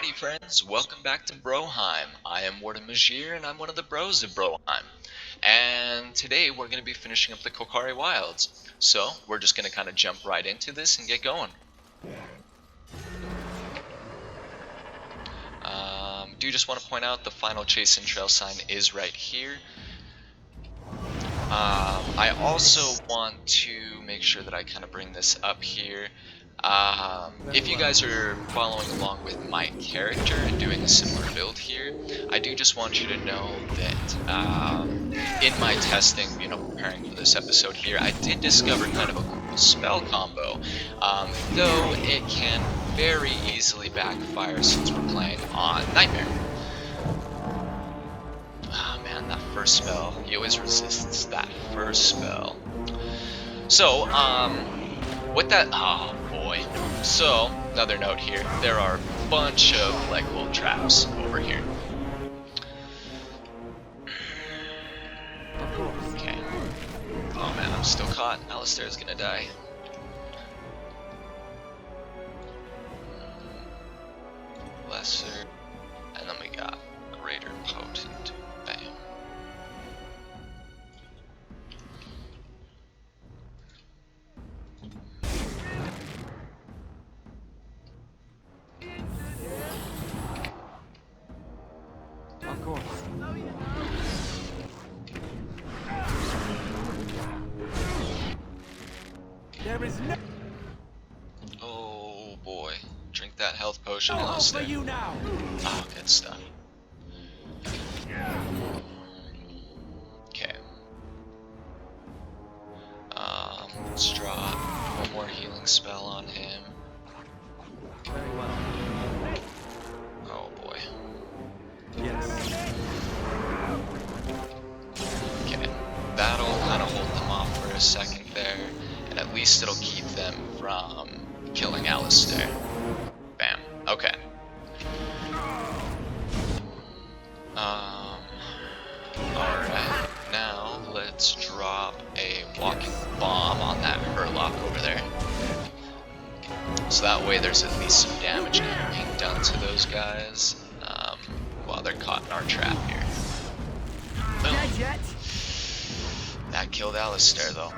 Alrighty friends, welcome back to Broheim. I am Warden Majir and I'm one of the bros of Broheim. And today we're going to be finishing up the Kokari Wilds. So we're just going to kind of jump right into this and get going. Do just want to point out the final chase and trail sign is right here. I also want to make sure that I kind of bring this up here. If you guys are following along with my character and doing a similar build here, I do just want you to know that in my testing, preparing for this episode here, I did discover kind of a cool spell combo, though it can very easily backfire since we're playing on Nightmare. Oh man, that first spell, he always resists that first spell. So, with that, oh boy. So, another note here, there are a bunch of like little traps over here. Okay. Oh man, I'm still caught. Alistair's gonna die. Lesser, and then we got Greater Potent. Bam. Of course. There is no. Oh boy, drink that health potion. No hope for Alistair. you now. Oh, good stuff. Okay. Let's draw one more healing spell on him. Very well. Oh boy. Yes. Okay. That'll kind of hold them off for a second there, and at least it'll keep them from killing Alistair. Bam. Okay. Alright. Now let's drop a walking bomb on that Hurlock over there. So that way there's at least some damage being done to those guys while they're caught in our trap here. Boom. Dead yet? That killed Alistair though.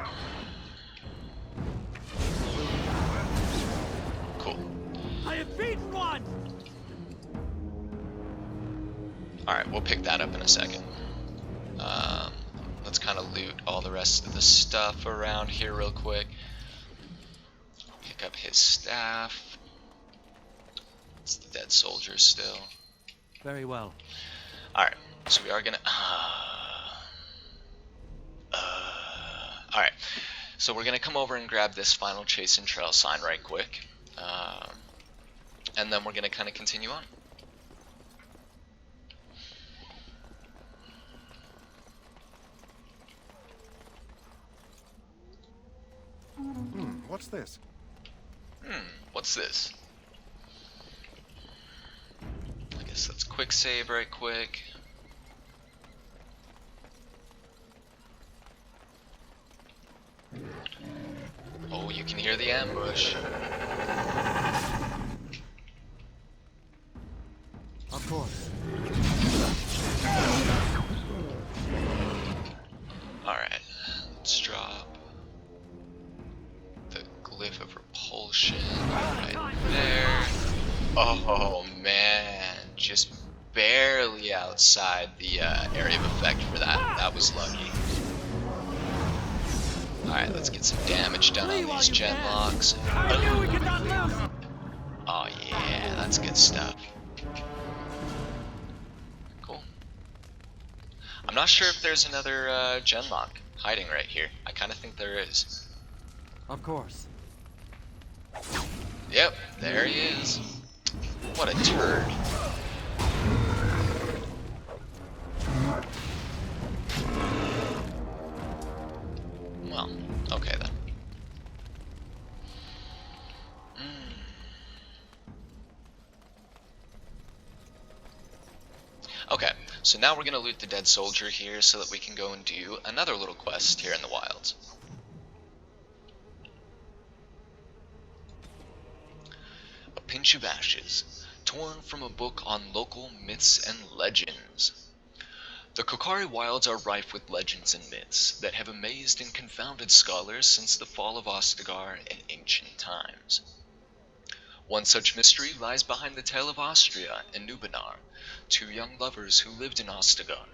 Cool. I have beaten one. Alright, we'll pick that up in a second. Let's kind of loot all the rest of the stuff around here real quick. Pick up his staff. It's the dead soldier still. Very well. Alright, so we are gonna... Alright, so we're gonna come over and grab this final chase and trail sign right quick. And then we're gonna kind of continue on. What's this? What's this? I guess let's quick save right quick. Oh, you can hear the ambush. Of course. Alright, let's drop the glyph of repulsion right there. Oh man, just barely outside the area of effect for that. That was lucky. Alright, let's get some damage done on these gen locks. Oh yeah, that's good stuff. Cool. I'm not sure if there's another gen lock hiding right here. I kind of think there is. Of course. Yep, there he is. What a turd. Well, okay then. Okay, so now we're gonna loot the dead soldier here so that we can go and do another little quest here in the wilds. pinch of ashes. torn from a book on local myths and legends. The Kokari Wilds are rife with legends and myths that have amazed and confounded scholars since the fall of Ostagar in ancient times. One such mystery lies behind the tale of Austria and Nubanar, two young lovers who lived in Ostagar.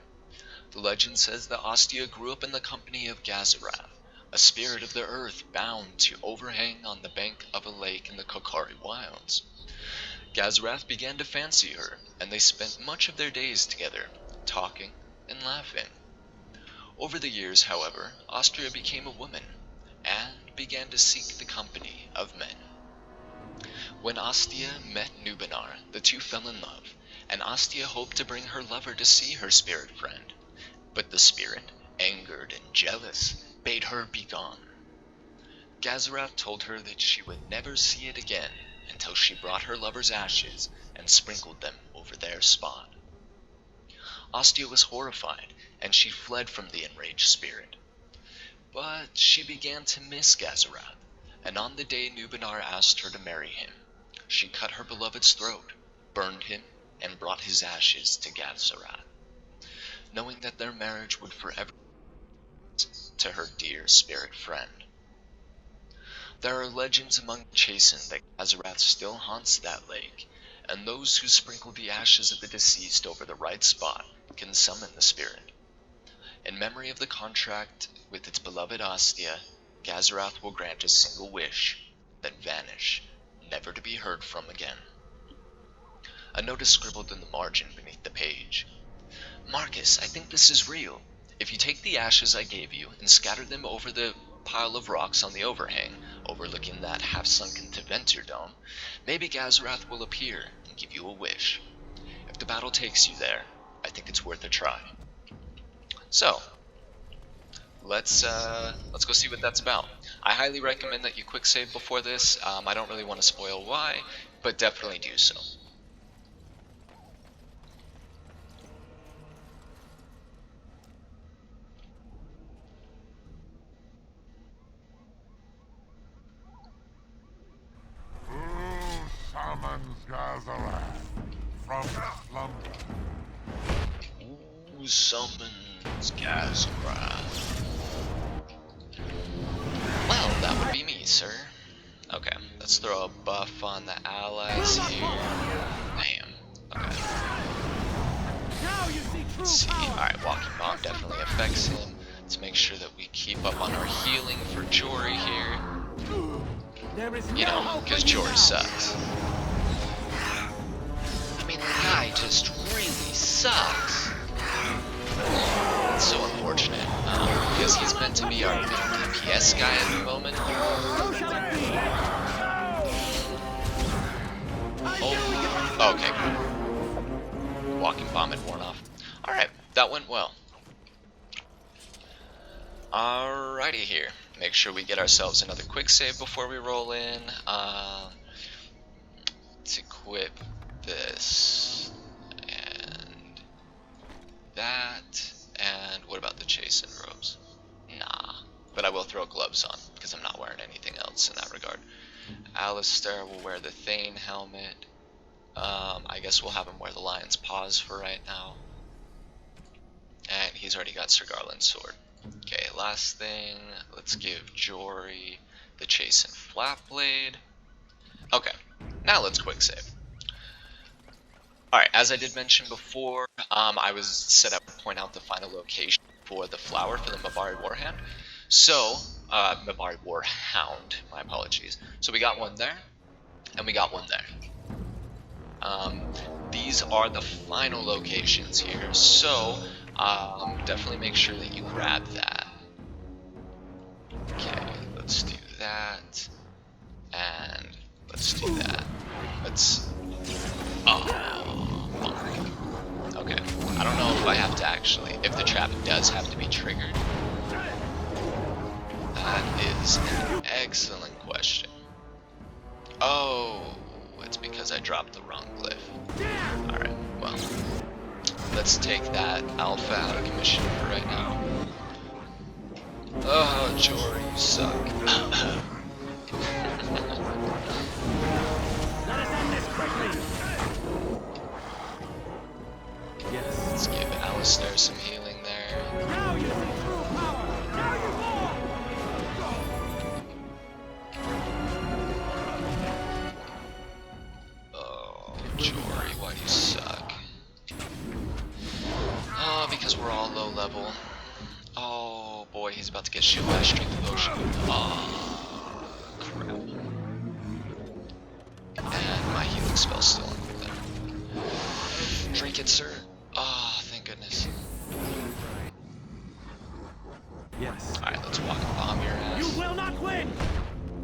The legend says that Ostia grew up in the company of Gazarath, a spirit of the earth bound to overhang on the bank of a lake in the Kokari Wilds. Gazarath began to fancy her, and they spent much of their days together, talking and laughing. Over the years, however, Austria became a woman, and began to seek the company of men. When Ostia met Nubanar, the two fell in love, and Ostia hoped to bring her lover to see her spirit friend. But the spirit, angered and jealous, bade her begone. Gazarath told her that she would never see it again until she brought her lover's ashes and sprinkled them over their spot. Ostia was horrified, and she fled from the enraged spirit. But she began to miss Gazarath, and on the day Nubanar asked her to marry him, she cut her beloved's throat, burned him, and brought his ashes to Gazarath, knowing that their marriage would forever to her dear spirit friend. There are legends among the Chastened that Gazarath still haunts that lake, and those who sprinkle the ashes of the deceased over the right spot can summon the spirit. In memory of the contract with its beloved Ostia, Gazarath will grant a single wish, then vanish, never to be heard from again. A note is scribbled in the margin beneath the page. Marcus, I think this is real. If you take the ashes I gave you and scatter them over the pile of rocks on the overhang, overlooking that half-sunken Teventir dome, maybe Gazarath will appear and give you a wish. If the battle takes you there, I think it's worth a try. So, let's go see what that's about. I highly recommend that you quick save before this. I don't really want to spoil why, but definitely do so. Summons Gazarath from slumber. Who summons Gazarath? Well, that would be me, sir. Okay, let's throw a buff on the allies here. Damn. Okay. Let's see. Alright, Walking Bomb definitely affects him. Let's make sure that we keep up on our healing for Jory here. You know, because Jory sucks. I mean, the guy just really sucks. It's so unfortunate, because he's meant to be our big DPS guy at the moment. Oh, okay, cool. Walking Bomb had worn off. Alright, that went well. Alrighty here. Make sure we get ourselves another quick save before we roll in. Let's equip this and that. And what about the Chastened robes? Nah, but I will throw gloves on because I'm not wearing anything else in that regard. Alistair will wear the Thane helmet. I guess we'll have him wear the Lion's Paws for right now. And he's already got Sir Garland's sword. Okay, last thing, let's give Jory the Chastened Flat Blade. Okay, now let's quick save. Alright, as I did mention before, I was set up to point out the final location for the flower for the Mabari Warhound. So, Mabari Warhound, my apologies. So we got one there, and we got one there. These are the final locations here, so definitely make sure that you grab that. Okay, let's do that, and let's do that. Let's, okay, I don't know if I have to actually, if the trap does have to be triggered. That is an excellent question. Oh, it's because I dropped the wrong glyph. Alright, well, let's take that alpha out of commission for right now. Oh, Jory, you suck. about to get shit by strength potion. Oh, crap. And my healing spell's still on there. Drink it, sir. Oh, thank goodness. Yes. Alright, let's walk and bomb your ass. You will not win!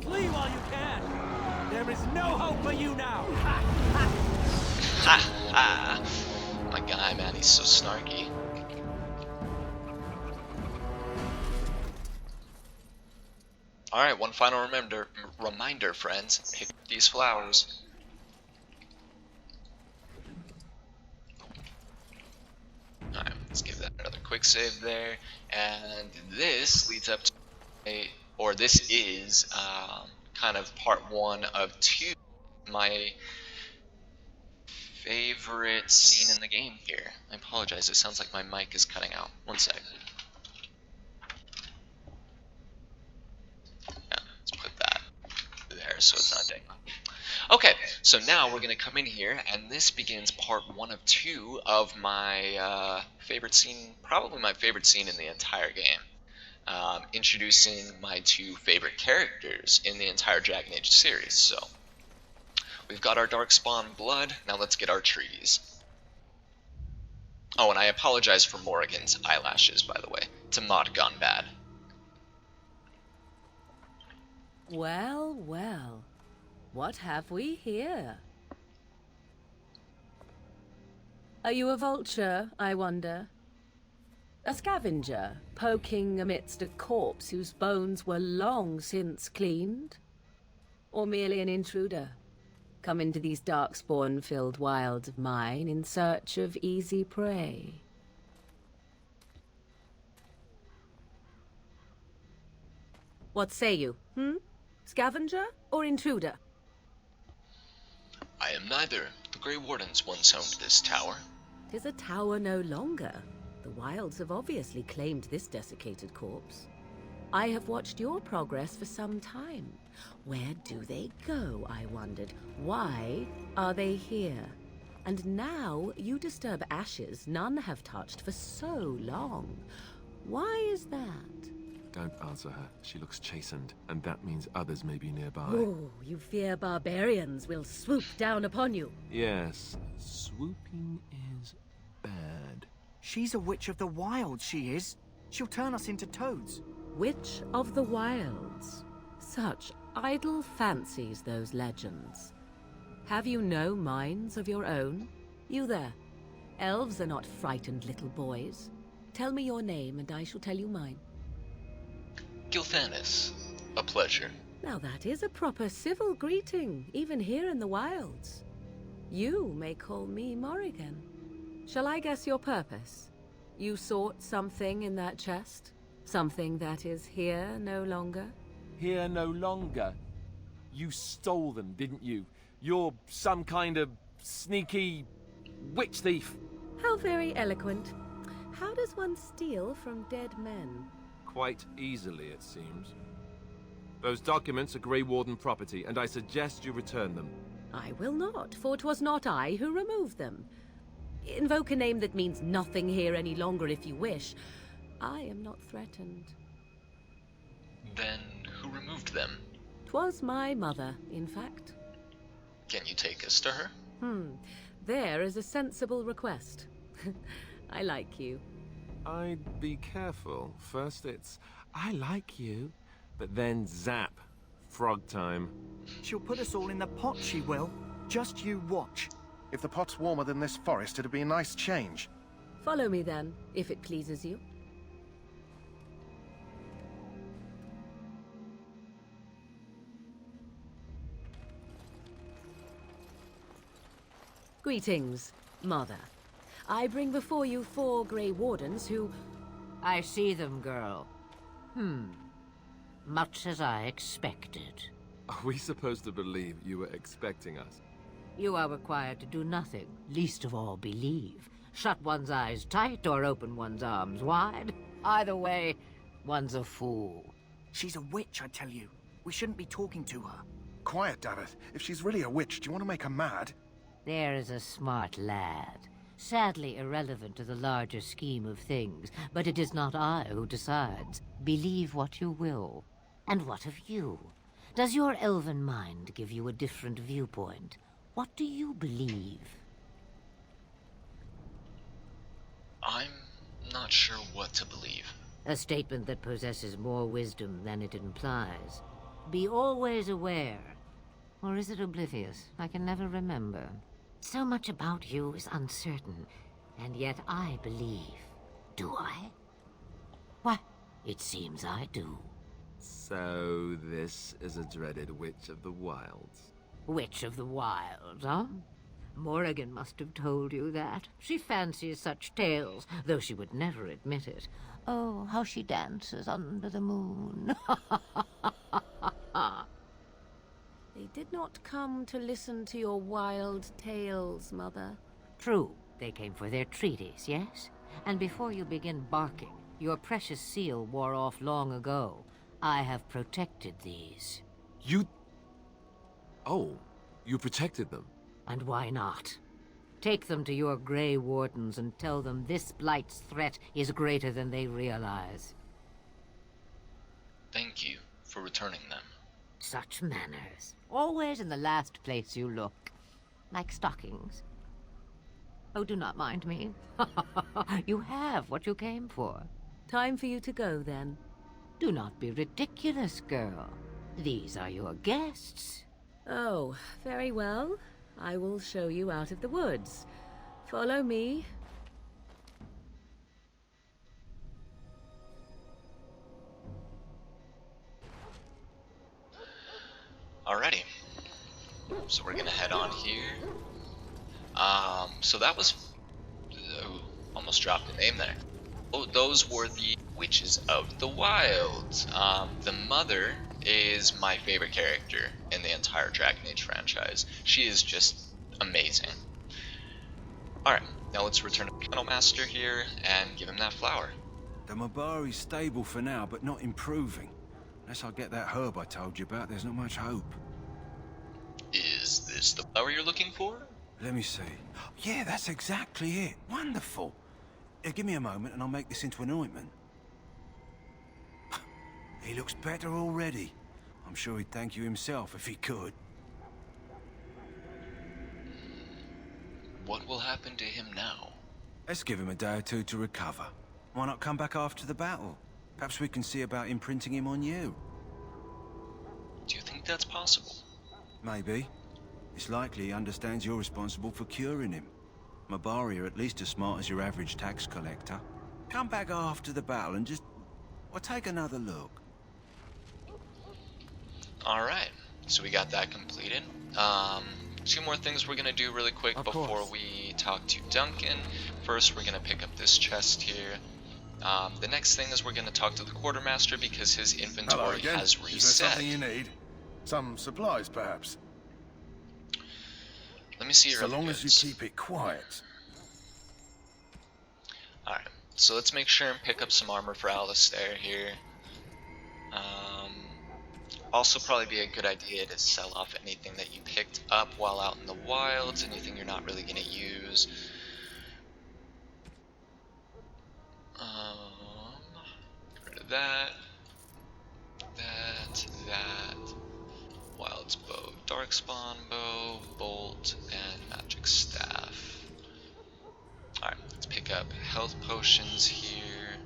Flee while you can! There is no hope for you now! Ha ha! My guy, man, he's so snarky. Alright, one final reminder, friends. Pick these flowers. Alright, let's give that another quick save there. And this leads up to this is kind of part 1 of 2. My favorite scene in the game here. I apologize, it sounds like my mic is cutting out. One sec. Yeah, let's put that there so it's not dangling. Okay, so now we're going to come in here, and this begins part 1 of 2 of my favorite scene, probably my favorite scene in the entire game. Introducing my 2 favorite characters in the entire Dragon Age series. So, we've got our Darkspawn blood, now let's get our trees. Oh, and I apologize for Morrigan's eyelashes, by the way. It's a mod gone bad. Well, well. What have we here? Are you a vulture, I wonder? A scavenger, poking amidst a corpse whose bones were long since cleaned? Or merely an intruder, come into these darkspawn-filled wilds of mine in search of easy prey? What say you, Scavenger or intruder? I am neither. The Grey Wardens once owned this tower. 'Tis a tower no longer. The wilds have obviously claimed this desiccated corpse. I have watched your progress for some time. Where do they go, I wondered? Why are they here? And now you disturb ashes none have touched for so long. Why is that? Don't answer her. She looks chastened, and that means others may be nearby. Oh, you fear barbarians will swoop down upon you. Yes, swooping is bad. She's a witch of the wild, she is. She'll turn us into toads. Witch of the Wilds. Such idle fancies, those legends. Have you no minds of your own? You there. Elves are not frightened little boys. Tell me your name and I shall tell you mine. Gilthanis. A pleasure. Now that is a proper civil greeting, even here in the wilds. You may call me Morrigan. Shall I guess your purpose? You sought something in that chest? Something that is here no longer? Here no longer. You stole them, didn't you? You're some kind of sneaky witch thief. How very eloquent. How does one steal from dead men? Quite easily, it seems. Those documents are Grey Warden property, and I suggest you return them. I will not, for 'twas not I who removed them. Invoke a name that means nothing here any longer if you wish. I am not threatened. Then who removed them? 'Twas my mother, in fact. Can you take us to her? There is a sensible request. I like you. I'd be careful. First it's, I like you, but then zap. Frog time. She'll put us all in the pot, she will. Just you watch. If the pot's warmer than this forest, it'd be a nice change. Follow me then, if it pleases you. Greetings, Mother. I bring before you 4 Grey Wardens who... I see them, girl. Much as I expected. Are we supposed to believe you were expecting us? You are required to do nothing, least of all believe. Shut one's eyes tight or open one's arms wide. Either way, one's a fool. She's a witch, I tell you. We shouldn't be talking to her. Quiet, Davith. If she's really a witch, do you want to make her mad? There is a smart lad. Sadly irrelevant to the larger scheme of things, but it is not I who decides. Believe what you will. And what of you? Does your elven mind give you a different viewpoint? What do you believe? I'm not sure what to believe. A statement that possesses more wisdom than it implies. Be always aware. Or is it oblivious? I can never remember. So much about you is uncertain, and yet I believe. Do I? Why, it seems I do. So this is a dreaded Witch of the Wilds. Witch of the Wilds, huh? Morrigan must have told you that. She fancies such tales, though she would never admit it. Oh, how she dances under the moon. They did not come to listen to your wild tales, Mother. True, they came for their treaties, yes? And before you begin barking, your precious seal wore off long ago. I have protected these. You... Oh, you protected them. And why not? Take them to your Grey Wardens and tell them this Blight's threat is greater than they realize. Thank you for returning them. Such manners. Always in the last place you look. Like stockings. Oh, do not mind me. You have what you came for. Time for you to go, then. Do not be ridiculous, girl. These are your guests. Oh, very well. I will show you out of the woods. Follow me. Alrighty. So we're gonna head on here. So that was... oh, almost dropped a name there. Oh, those were the Witches of the Wilds. The mother is my favorite character in the entire Dragon Age franchise. She is just amazing. Alright, now let's return to Panel Master here and give him that flower. The Mabari's stable for now, but not improving. Unless I get that herb I told you about, there's not much hope. Is this the flower you're looking for? Let me see. Yeah, that's exactly it. Wonderful. Give me a moment and I'll make this into an ointment. He looks better already. I'm sure he'd thank you himself if he could. What will happen to him now? Let's give him a day or two to recover. Why not come back after the battle? Perhaps we can see about imprinting him on you. Do you think that's possible? Maybe. It's likely he understands you're responsible for curing him. Mabari are at least as smart as your average tax collector. Come back after the battle and just... well, take another look. Alright, so we got that completed. Two more things we're gonna do really quick before we talk to Duncan. First, we're gonna pick up this chest here. The next thing is we're gonna talk to the quartermaster because his inventory has reset. Is there something you need? Some supplies, perhaps? Let me see your So other long goods. as you keep it quiet. Alright, so let's make sure and pick up some armor for Alistair here. Also probably be a good idea to sell off anything that you picked up while out in the wilds, anything you're not really going to use. Get rid of that. That. Wild's bow, darkspawn bow, bolt, and magic staff. Alright, let's pick up health potions here,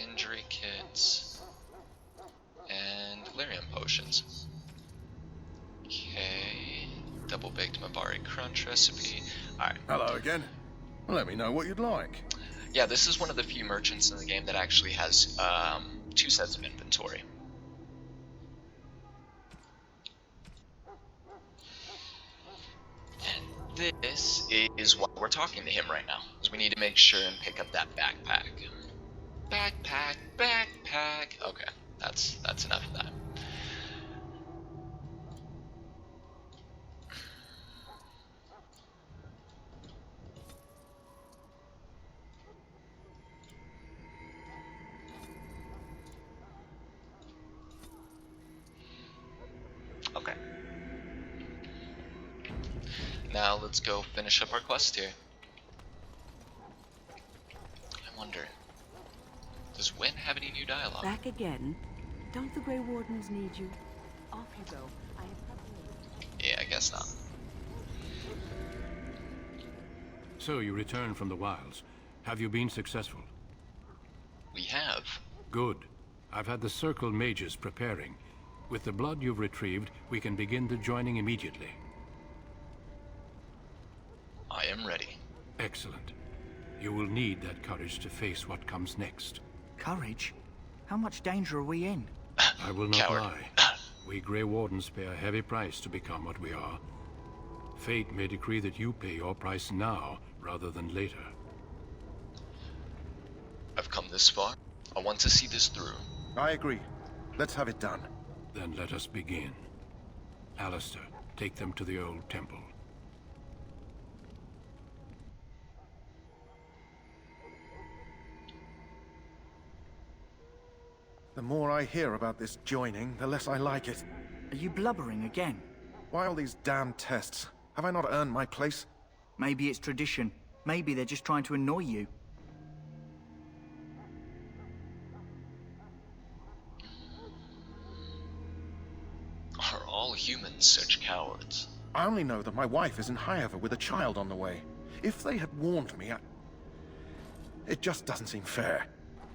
injury kits, and delirium potions. Okay, double baked Mabari crunch recipe. Alright. Hello again. Let me know what you'd like. Yeah, this is one of the few merchants in the game that actually has 2 sets of inventory. And this is why we're talking to him right now, because we need to make sure and pick up that backpack. Backpack. Okay, that's enough of that. Okay. now let's go finish up our quest here. I wonder, does Wynn have any new dialogue? Back again? Don't the Grey Wardens need you? Off you go. I have Yeah, I guess not. So you returned from the wilds. Have you been successful? We have. Good. I've had the Circle mages preparing. With the blood you've retrieved, we can begin the joining immediately. I am ready. Excellent. You will need that courage to face what comes next. Courage? How much danger are we in? I will not Coward. lie. We Grey Wardens pay a heavy price to become what we are. Fate may decree that you pay your price now, rather than later. I've come this far. I want to see this through. I agree. Let's have it done. Then let us begin. Alistair, take them to the old temple. The more I hear about this joining, the less I like it. Are you blubbering again? Why all these damn tests? Have I not earned my place? Maybe it's tradition. Maybe they're just trying to annoy you. Are all humans such cowards? I only know that my wife is in Highever with a child on the way. If they had warned me, it just doesn't seem fair.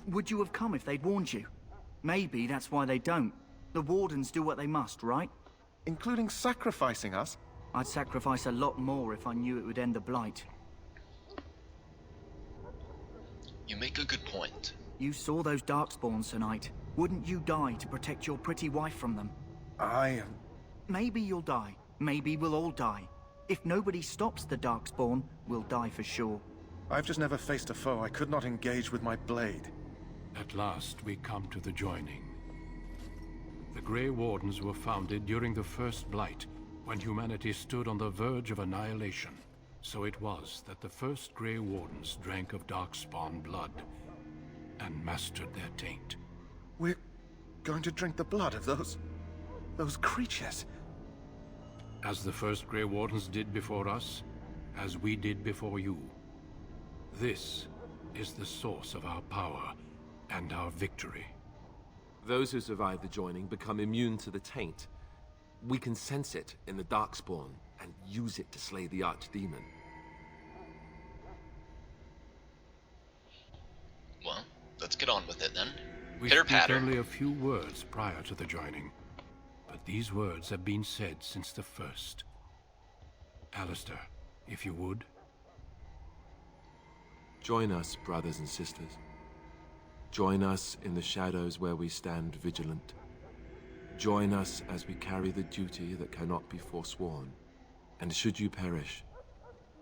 Would you have come if they'd warned you? Maybe that's why they don't. The Wardens do what they must, right? Including sacrificing us? I'd sacrifice a lot more if I knew it would end the Blight. You make a good point. You saw those Darkspawns tonight. Wouldn't you die to protect your pretty wife from them? Maybe you'll die. Maybe we'll all die. If nobody stops the Darkspawn, we'll die for sure. I've just never faced a foe I could not engage with my blade. At last, we come to the joining. The Grey Wardens were founded during the First Blight, when humanity stood on the verge of annihilation. So it was that the first Grey Wardens drank of Darkspawn blood and mastered their taint. We're going to drink the blood of those creatures. As the first Grey Wardens did before us, as we did before you. This is the source of our power and our victory. Those who survive the joining become immune to the taint. We can sense it in the Darkspawn and use it to slay the Archdemon. Well, let's get on with it then. We Pitter speak patter. only a few words prior to the joining, but these words have been said since the first. Alistair, if you would. Join us, brothers and sisters. Join us in the shadows where we stand vigilant. Join us as we carry the duty that cannot be forsworn. And should you perish,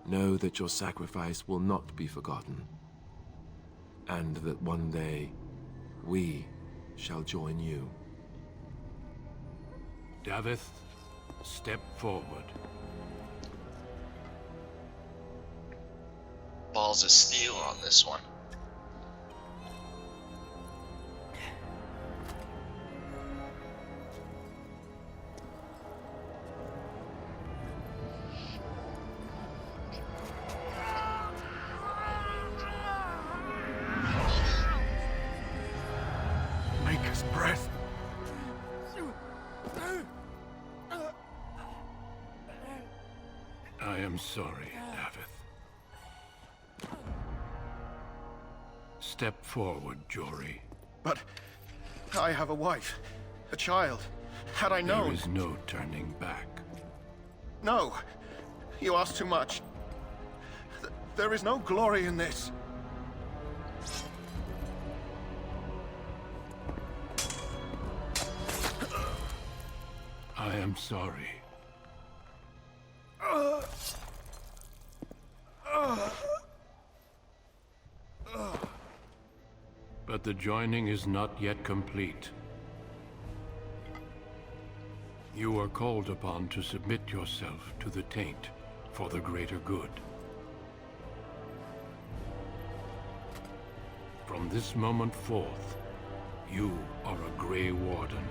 know that your sacrifice will not be forgotten. And that one day, we shall join you. Davith, step forward. Balls of steel on this one. Maker's breath. I am sorry, Davith. Step forward, Jory. But I have a wife, a child. Had I known... There is no turning back. No, you ask too much. There is no glory in this. I am sorry. But the joining is not yet complete. You are called upon to submit yourself to the taint for the greater good. From this moment forth, you are a Grey Warden.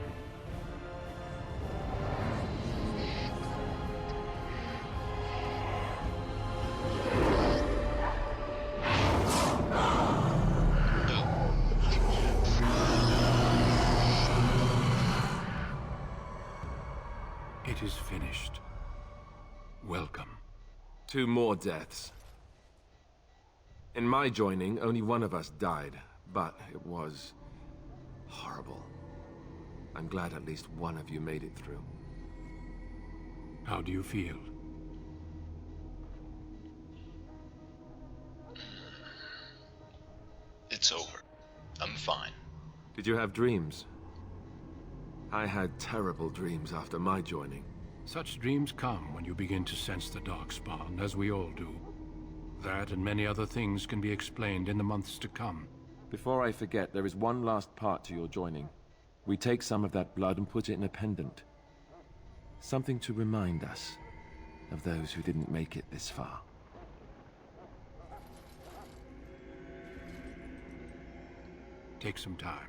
It is finished. Welcome. 2 more deaths. In my joining, only one of us died, but it was horrible. I'm glad at least one of you made it through. How do you feel? It's over. I'm fine. Did you have dreams? I had terrible dreams after my joining. Such dreams come when you begin to sense the Darkspawn, as we all do. That and many other things can be explained in the months to come. Before I forget, there is one last part to your joining. We take some of that blood and put it in a pendant. Something to remind us of those who didn't make it this far. Take some time.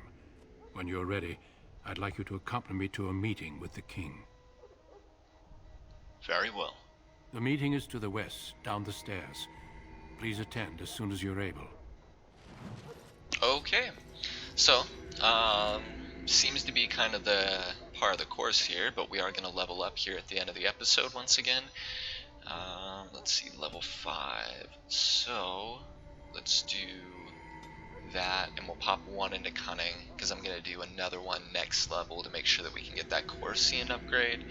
When you're ready, I'd like you to accompany me to a meeting with the king. Very well. The meeting is to the west, down the stairs. Please attend as soon as you're able. Okay. So, seems to be kind of the part of the course here, but we are going to level up here at the end of the episode once again. Let's see, level 5. So, let's do that, and we'll pop 1 into Cunning, because I'm going to do another one next level to make sure that we can get that Corsian upgrade.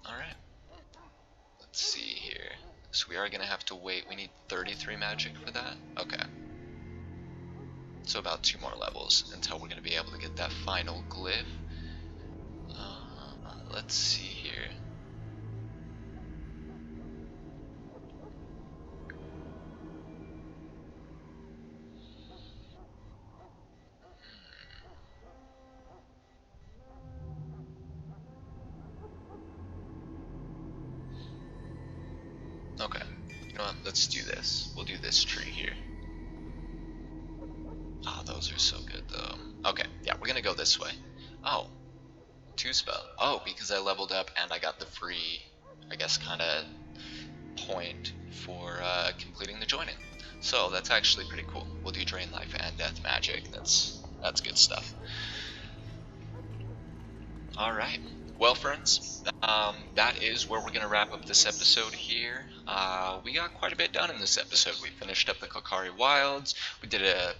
Alright. Let's see here. So we are going to have to wait. We need 33 magic for that? Okay. So about 2 more levels until we're going to be able to get that final glyph. Let's see here. Okay, you know what, let's do this. We'll do this tree here. Ah, those are so good though. Okay, yeah, we're gonna go this way. Oh, 2 spell. Oh, because I leveled up and I got the free, I guess, kinda point for completing the joining. So that's actually pretty cool. We'll do Drain Life and Death Magic. That's good stuff. Alright. Well, friends, that is where we're going to wrap up this episode here. We got quite a bit done in this episode. We finished up the Kokari Wilds. We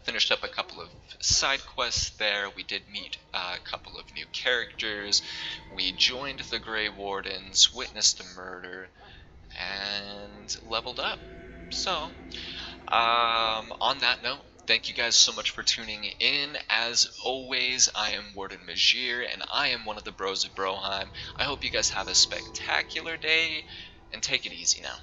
finished up a couple of side quests there. We did meet a couple of new characters. We joined the Grey Wardens, witnessed a murder, and leveled up. So, on that note, thank you guys so much for tuning in. As always, I am Warden Majir, and I am one of the Bros of Broheim. I hope you guys have a spectacular day, and take it easy now.